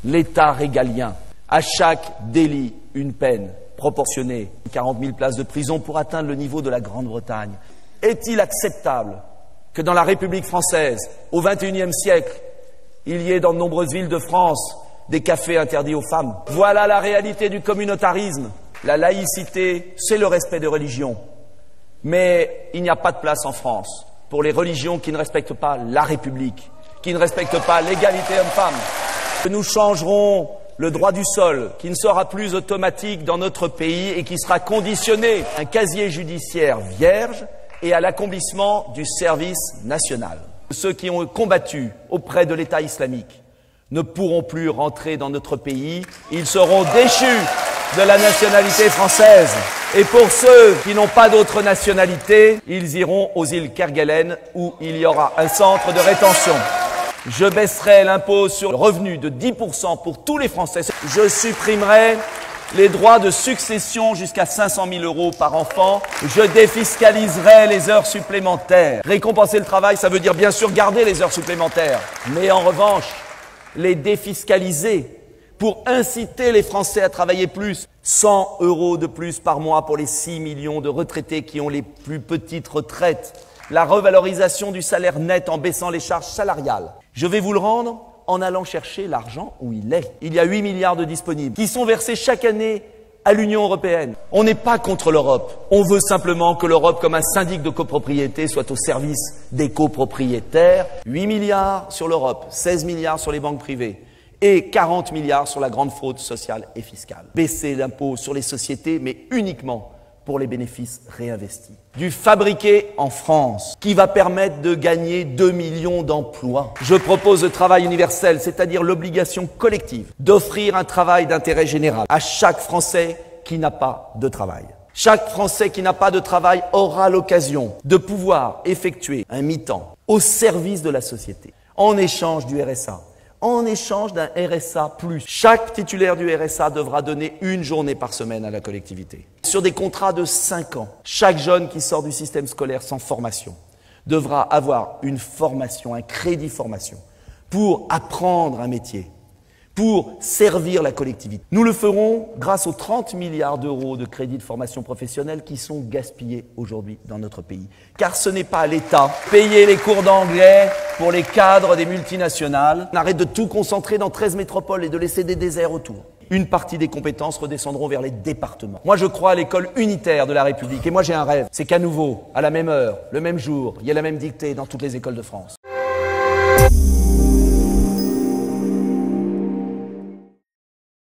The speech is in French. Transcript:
l'État régalien. À chaque délit, une peine proportionnée. 40 000 places de prison pour atteindre le niveau de la Grande-Bretagne. Est-il acceptable que dans la République française, au XXIe siècle, il y ait dans de nombreuses villes de France des cafés interdits aux femmes? Voilà la réalité du communautarisme. La laïcité, c'est le respect des religions. Mais il n'y a pas de place en France pour les religions qui ne respectent pas la République, qui ne respectent pas l'égalité homme-femme. Nous changerons le droit du sol, qui ne sera plus automatique dans notre pays et qui sera conditionné à un casier judiciaire vierge et à l'accomplissement du service national. Ceux qui ont combattu auprès de l'État islamique ne pourront plus rentrer dans notre pays, ils seront déchus de la nationalité française. Et pour ceux qui n'ont pas d'autre nationalité, ils iront aux îles Kerguelen où il y aura un centre de rétention. Je baisserai l'impôt sur le revenu de 10% pour tous les Français. Je supprimerai les droits de succession jusqu'à 500 000 € par enfant. Je défiscaliserai les heures supplémentaires. Récompenser le travail, ça veut dire bien sûr garder les heures supplémentaires. Mais en revanche, les défiscaliser pour inciter les Français à travailler plus. 100 € de plus par mois pour les 6 millions de retraités qui ont les plus petites retraites. La revalorisation du salaire net en baissant les charges salariales. Je vais vous le rendre en allant chercher l'argent où il est. Il y a 8 milliards de disponibles qui sont versés chaque année à l'Union européenne. On n'est pas contre l'Europe. On veut simplement que l'Europe, comme un syndic de copropriété, soit au service des copropriétaires. 8 milliards sur l'Europe, 16 milliards sur les banques privées et 40 milliards sur la grande fraude sociale et fiscale. Baisser l'impôt sur les sociétés, mais uniquement pour les bénéfices réinvestis. Du fabriqué en France, qui va permettre de gagner 2 millions d'emplois. Je propose le travail universel, c'est-à-dire l'obligation collective d'offrir un travail d'intérêt général à chaque Français qui n'a pas de travail. Chaque Français qui n'a pas de travail aura l'occasion de pouvoir effectuer un mi-temps au service de la société, en échange du RSA. En échange d'un RSA+. Chaque titulaire du RSA devra donner une journée par semaine à la collectivité. Sur des contrats de 5 ans, chaque jeune qui sort du système scolaire sans formation devra avoir une formation, un crédit formation, pour apprendre un métier, pour servir la collectivité. Nous le ferons grâce aux 30 milliards d'euros de crédits de formation professionnelle qui sont gaspillés aujourd'hui dans notre pays. Car ce n'est pas à l'État payer les cours d'anglais pour les cadres des multinationales. On arrête de tout concentrer dans 13 métropoles et de laisser des déserts autour. Une partie des compétences redescendront vers les départements. Moi, je crois à l'école unitaire de la République. Et moi, j'ai un rêve. C'est qu'à nouveau, à la même heure, le même jour, il y ait la même dictée dans toutes les écoles de France.